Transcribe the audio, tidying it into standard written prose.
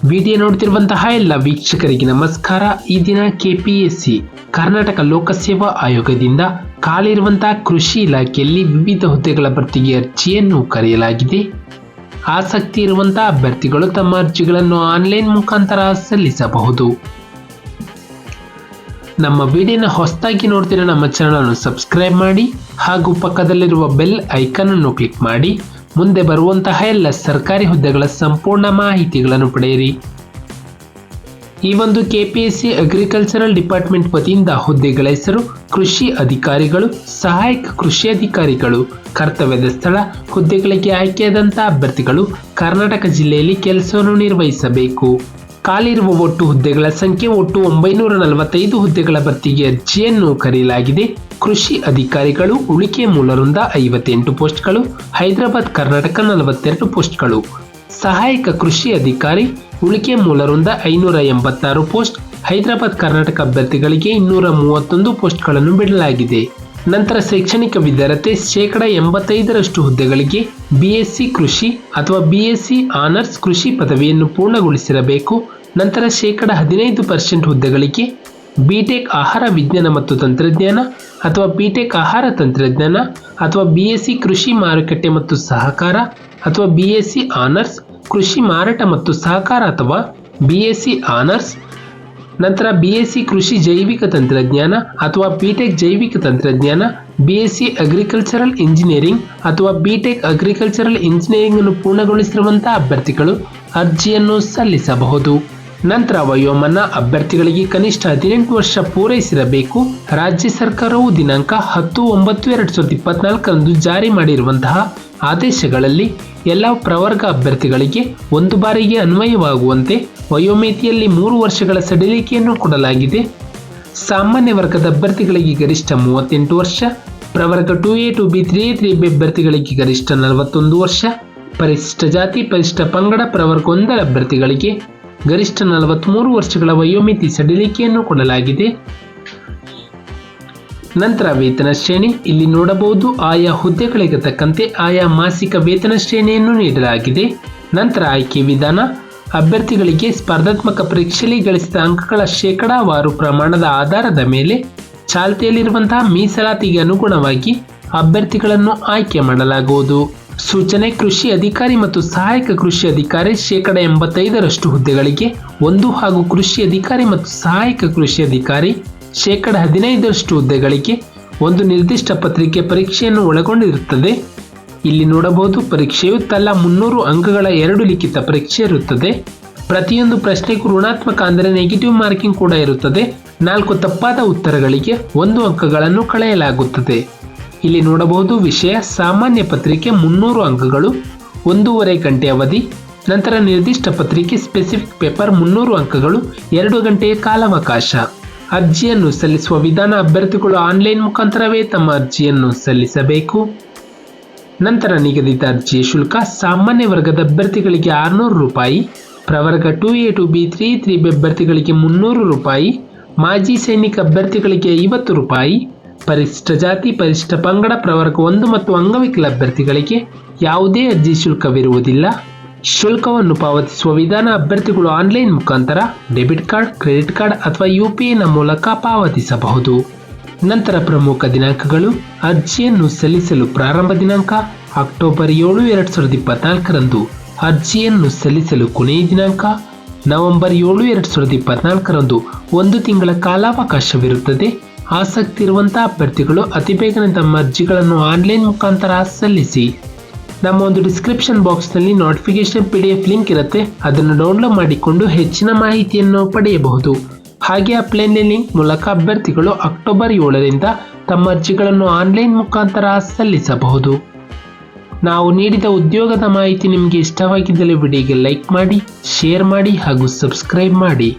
Video ನೋಡ್ತಿರುವಂತಹ ಎಲ್ಲ ವೀಕ್ಷಕರಿಗೆ ನಮಸ್ಕಾರ. ಈ ದಿನ ಕೆಪಿಎಸ್ಸಿ ಕರ್ನಾಟಕ ಲೋಕಸೇವಾ ಆಯೋಗದಿಂದ ಖಾಲಿರುವಂತಹ ಕೃಷಿ ಇಲಾಖೆಯಲ್ಲಿ ವಿವಿಧ ಹುದ್ದೆಗಳ ಭರ್ತಿಗೆ ಅರ್ಜಿಯನ್ನು ಕರೆಯಲಾಗಿದೆ. ಆಸಕ್ತಿ ಇರುವಂತಹ ಅಭ್ಯರ್ಥಿಗಳು ತಮ್ಮ ಅರ್ಜಿಗಳನ್ನು ಆನ್ಲೈನ್ ಮುಖಾಂತರ ಸಲ್ಲಿಸಬಹುದು. ನಮ್ಮ ವಿಡಿಯೋನ ಹೊಸದಾಗಿ ನೋಡ್ತಿರೋ ನಮ್ಮ ಚಾನಲ್ ಅನ್ನು ಸಬ್ಸ್ಕ್ರೈಬ್ ಮಾಡಿ ಹಾಗೂ ಪಕ್ಕದಲ್ಲಿರುವ ಬೆಲ್ ಐಕಾನ್ ಅನ್ನು ಕ್ಲಿಕ್ ಮಾಡಿ ಮುಂದೆ ಬರುವಂತಹ ಎಲ್ಲ ಸರ್ಕಾರಿ ಹುದ್ದೆಗಳ ಸಂಪೂರ್ಣ ಮಾಹಿತಿಗಳನ್ನು ಪಡೆಯಿರಿ. ಈ ಒಂದು ಕೆಪಿಎಸ್ಸಿ ಅಗ್ರಿಕಲ್ಚರಲ್ ಡಿಪಾರ್ಟ್ಮೆಂಟ್ ವತಿಯಿಂದ ಹುದ್ದೆಗಳ ಹೆಸರು ಕೃಷಿ ಅಧಿಕಾರಿಗಳು, ಸಹಾಯಕ ಕೃಷಿ ಅಧಿಕಾರಿಗಳು. ಕರ್ತವ್ಯದ ಸ್ಥಳ ಹುದ್ದೆಗಳಿಗೆ ಆಯ್ಕೆಯಾದಂತಹ ಅಭ್ಯರ್ಥಿಗಳು ಕರ್ನಾಟಕ ಜಿಲ್ಲೆಯಲ್ಲಿ ಕೆಲಸವನ್ನು ನಿರ್ವಹಿಸಬೇಕು. ಖಾಲಿರುವ ಒಟ್ಟು ಹುದ್ದೆಗಳ ಸಂಖ್ಯೆ ಒಟ್ಟು 945 ಹುದ್ದೆಗಳ ಭರ್ತಿಗೆ ಅರ್ಜಿಯನ್ನು ಕರೆಯಲಾಗಿದೆ. ಕೃಷಿ ಅಧಿಕಾರಿಗಳು ಉಳಿಕೆ ಮೂಲರಿಂದ 58 ಪೋಸ್ಟ್ಗಳು, ಹೈದರಾಬಾದ್ ಕರ್ನಾಟಕ 42 ಪೋಸ್ಟ್ಗಳು. ಸಹಾಯಕ ಕೃಷಿ ಅಧಿಕಾರಿ ಉಳಿಕೆ ಮೂಲರಿಂದ 586 ಪೋಸ್ಟ್, ಹೈದರಾಬಾದ್ ಕರ್ನಾಟಕ ಅಭ್ಯರ್ಥಿಗಳಿಗೆ 231 ಪೋಸ್ಟ್ಗಳನ್ನು ಬಿಡಲಾಗಿದೆ. ನಂತರ ಶೈಕ್ಷಣಿಕ ವಿದ್ಯಾರ್ಥಿ 85% ಹುದ್ದೆಗಳಿಗೆ ಬಿಎಸ್ಸಿ ಕೃಷಿ ಅಥವಾ ಬಿಎಸ್ಸಿ ಆನರ್ಸ್ ಕೃಷಿ ಪದವಿಯನ್ನು ಪೂರ್ಣಗೊಳಿಸಿರಬೇಕು. ನಂತರ 15% ಹುದ್ದೆಗಳಿಗೆ ಬಿಟೆಕ್ ಆಹಾರ ವಿಜ್ಞಾನ ಮತ್ತು ತಂತ್ರಜ್ಞಾನ ಅಥವಾ ಬಿಟೆಕ್ ಆಹಾರ ತಂತ್ರಜ್ಞಾನ ಅಥವಾ ಬಿಎಸ್ಸಿ ಕೃಷಿ ಮಾರುಕಟ್ಟೆ ಮತ್ತು ಸಹಕಾರ ಅಥವಾ ಬಿಎಸ್ಸಿ ಆನರ್ಸ್ ಕೃಷಿ ಮಾರಾಟ ಮತ್ತು ಸಹಕಾರ ಅಥವಾ ಬಿಎಸ್ಸಿ ಆನರ್ಸ್. ನಂತರ ಬಿಎಸ್ಸಿ ಕೃಷಿ ಜೈವಿಕ ತಂತ್ರಜ್ಞಾನ ಅಥವಾ ಬಿಟೆಕ್ ಜೈವಿಕ ತಂತ್ರಜ್ಞಾನ, ಬಿಎಸ್ಸಿ ಅಗ್ರಿಕಲ್ಚರಲ್ ಇಂಜಿನಿಯರಿಂಗ್ ಅಥವಾ ಬಿಟೆಕ್ ಅಗ್ರಿಕಲ್ಚರಲ್ ಇಂಜಿನಿಯರಿಂಗ್ ಅನ್ನು ಪೂರ್ಣಗೊಳಿಸಿರುವಂತಹ ಅಭ್ಯರ್ಥಿಗಳು ಅರ್ಜಿಯನ್ನು ಸಲ್ಲಿಸಬಹುದು. ನಂತರ ವಯೋಮಾನ ಅಭ್ಯರ್ಥಿಗಳಿಗೆ ಕನಿಷ್ಠ 18 ವರ್ಷ ಪೂರೈಸಿರಬೇಕು. ರಾಜ್ಯ ಸರ್ಕಾರವು ದಿನಾಂಕ 10/9/2024 ಜಾರಿ ಮಾಡಿರುವಂತಹ ಆದೇಶಗಳಲ್ಲಿ ಎಲ್ಲ ಪ್ರವರ್ಗ ಅಭ್ಯರ್ಥಿಗಳಿಗೆ ಒಂದು ಬಾರಿಗೆ ಅನ್ವಯವಾಗುವಂತೆ ವಯೋಮಿತಿಯಲ್ಲಿ 3 ವರ್ಷಗಳ ಸಡಿಲಿಕೆಯನ್ನು ಕೊಡಲಾಗಿದೆ. ಸಾಮಾನ್ಯ ವರ್ಗದ ಅಭ್ಯರ್ಥಿಗಳಿಗೆ ಗರಿಷ್ಠ 38 ವರ್ಷ, ಪ್ರವರ್ಗ 2A 2B 3A 3B ಅಭ್ಯರ್ಥಿಗಳಿಗೆ ಗರಿಷ್ಠ 41 ವರ್ಷ, ಪರಿಶಿಷ್ಟ ಜಾತಿ ಪರಿಶಿಷ್ಟ ಪಂಗಡ ಪ್ರವರ್ಗ 1 ಅಭ್ಯರ್ಥಿಗಳಿಗೆ ಗರಿಷ್ಠ 43 ವರ್ಷಗಳ ವಯೋಮಿತಿ ಸಡಿಲಿಕೆಯನ್ನು ಕೊಡಲಾಗಿದೆ. ನಂತರ ವೇತನ ಶ್ರೇಣಿ ಇಲ್ಲಿ ನೋಡಬಹುದು. ಆಯಾ ಹುದ್ದೆಗಳಿಗೆ ತಕ್ಕಂತೆ ಆಯಾ ಮಾಸಿಕ ವೇತನ ಶ್ರೇಣಿಯನ್ನು ನೀಡಲಾಗಿದೆ. ನಂತರ ಆಯ್ಕೆ ವಿಧಾನ ಅಭ್ಯರ್ಥಿಗಳಿಗೆ ಸ್ಪರ್ಧಾತ್ಮಕ ಪರೀಕ್ಷೆಯಲ್ಲಿ ಗಳಿಸಿದ ಅಂಕಗಳ ಶೇಕಡಾವಾರು ಪ್ರಮಾಣದ ಆಧಾರದ ಮೇಲೆ ಚಾಲ್ತಿಯಲ್ಲಿರುವಂತಹ ಮೀಸಲಾತಿಗೆ ಅನುಗುಣವಾಗಿ ಅಭ್ಯರ್ಥಿಗಳನ್ನು ಆಯ್ಕೆ ಮಾಡಲಾಗುವುದು. ಸೂಚನೆ ಕೃಷಿ ಅಧಿಕಾರಿ ಮತ್ತು ಸಹಾಯಕ ಕೃಷಿ ಅಧಿಕಾರಿ 85% ಹುದ್ದೆಗಳಿಗೆ 1 ಹಾಗೂ ಕೃಷಿ ಅಧಿಕಾರಿ ಮತ್ತು ಸಹಾಯಕ ಕೃಷಿ ಅಧಿಕಾರಿ 15% ಹುದ್ದೆಗಳಿಗೆ 1 ನಿರ್ದಿಷ್ಟ ಪತ್ರಿಕೆ ಪರೀಕ್ಷೆಯನ್ನು ಒಳಗೊಂಡಿರುತ್ತದೆ. ಇಲ್ಲಿ ನೋಡಬಹುದು ಪರೀಕ್ಷೆಯು ತಲಾ 300 ಅಂಕಗಳ 2 ಲಿಖಿತ ಪರೀಕ್ಷೆ ಇರುತ್ತದೆ. ಪ್ರತಿಯೊಂದು ಪ್ರಶ್ನೆಗೂ ಋಣಾತ್ಮಕ ಅಂದರೆ ನೆಗೆಟಿವ್ ಮಾರ್ಕಿಂಗ್ ಕೂಡ ಇರುತ್ತದೆ. 4 ತಪ್ಪಾದ ಉತ್ತರಗಳಿಗೆ 1 ಅಂಕಗಳನ್ನು ಕಳೆಯಲಾಗುತ್ತದೆ. ಇಲ್ಲಿ ನೋಡಬಹುದು ವಿಷಯ ಸಾಮಾನ್ಯ ಪತ್ರಿಕೆ 300 ಅಂಕಗಳು, 1.5 ಗಂಟೆ ಅವಧಿ. ನಂತರ ನಿರ್ದಿಷ್ಟ ಪತ್ರಿಕೆ ಸ್ಪೆಸಿಫಿಕ್ ಪೇಪರ್ 300 ಅಂಕಗಳು, 2 ಗಂಟೆಯ ಕಾಲಾವಕಾಶ. ಅರ್ಜಿಯನ್ನು ಸಲ್ಲಿಸುವ ವಿಧಾನ ಅಭ್ಯರ್ಥಿಗಳು ಆನ್ಲೈನ್ ಮುಖಾಂತರವೇ ತಮ್ಮ ಅರ್ಜಿಯನ್ನು ಸಲ್ಲಿಸಬೇಕು. ನಂತರ ನಿಗದಿತ ಅರ್ಜಿಯ ಶುಲ್ಕ ಸಾಮಾನ್ಯ ವರ್ಗದ ಅಭ್ಯರ್ಥಿಗಳಿಗೆ 600 ರೂಪಾಯಿ, ಪ್ರವರ್ಗ 2A 2B 3A 3B ಅಭ್ಯರ್ಥಿಗಳಿಗೆ 300 ರೂಪಾಯಿ, ಮಾಜಿ ಸೈನಿಕ ಅಭ್ಯರ್ಥಿಗಳಿಗೆ 50 ರೂಪಾಯಿ, ಪರಿಶಿಷ್ಟ ಜಾತಿ ಪರಿಶಿಷ್ಟ ಪಂಗಡ ಪ್ರವರ್ಗ 1 ಮತ್ತು ಅಂಗವಿಕಲ ಅಭ್ಯರ್ಥಿಗಳಿಗೆ ಯಾವುದೇ ಅರ್ಜಿ ಶುಲ್ಕವಿರುವುದಿಲ್ಲ. ಶುಲ್ಕವನ್ನು ಪಾವತಿಸುವ ವಿಧಾನ ಅಭ್ಯರ್ಥಿಗಳು ಆನ್ಲೈನ್ ಮುಖಾಂತರ ಡೆಬಿಟ್ ಕಾರ್ಡ್, ಕ್ರೆಡಿಟ್ ಕಾರ್ಡ್ ಅಥವಾ UPI ಮೂಲಕ ಪಾವತಿಸಬಹುದು. ನಂತರ ಪ್ರಮುಖ ದಿನಾಂಕಗಳು ಅರ್ಜಿಯನ್ನು ಸಲ್ಲಿಸಲು ಪ್ರಾರಂಭ ದಿನಾಂಕ ಅಕ್ಟೋಬರ್ 7, 2024 ಅರ್ಜಿಯನ್ನು ಸಲ್ಲಿಸಲು ಕೊನೆಯ ದಿನಾಂಕ ನವೆಂಬರ್ 7, 2024 1 ತಿಂಗಳ ಕಾಲಾವಕಾಶವಿರುತ್ತದೆ. ಆಸಕ್ತಿ ಇರುವಂತಹ ಅಭ್ಯರ್ಥಿಗಳು ಅತಿ ಬೇಗನೆ ತಮ್ಮ ಅರ್ಜಿಗಳನ್ನು ಆನ್ಲೈನ್ ಮುಖಾಂತರ ಸಲ್ಲಿಸಿ. ನಮ್ಮ ಒಂದು ಡಿಸ್ಕ್ರಿಪ್ಷನ್ ಬಾಕ್ಸ್ನಲ್ಲಿ ನೋಟಿಫಿಕೇಶನ್ PDF ಲಿಂಕ್ ಇರುತ್ತೆ, ಅದನ್ನು ಡೌನ್ಲೋಡ್ ಮಾಡಿಕೊಂಡು ಹೆಚ್ಚಿನ ಮಾಹಿತಿಯನ್ನು ಪಡೆಯಬಹುದು. ಹಾಗೆ ಅಪ್ಲೈನ್ ಲಿಂಕ್ ಮೂಲಕ ಅಭ್ಯರ್ಥಿಗಳು ಅಕ್ಟೋಬರ್ 7ರಿಂದ ತಮ್ಮ ಅರ್ಜಿಗಳನ್ನು ಆನ್ಲೈನ್ ಮುಖಾಂತರ ಸಲ್ಲಿಸಬಹುದು. ನಾವು ನೀಡಿದ ಉದ್ಯೋಗದ ಮಾಹಿತಿ ನಿಮಗೆ ಇಷ್ಟವಾಗಿದ್ದಲ್ಲಿ ವಿಡಿಯೋಗೆ ಲೈಕ್ ಮಾಡಿ, ಶೇರ್ ಮಾಡಿ ಹಾಗೂ ಸಬ್ಸ್ಕ್ರೈಬ್ ಮಾಡಿ.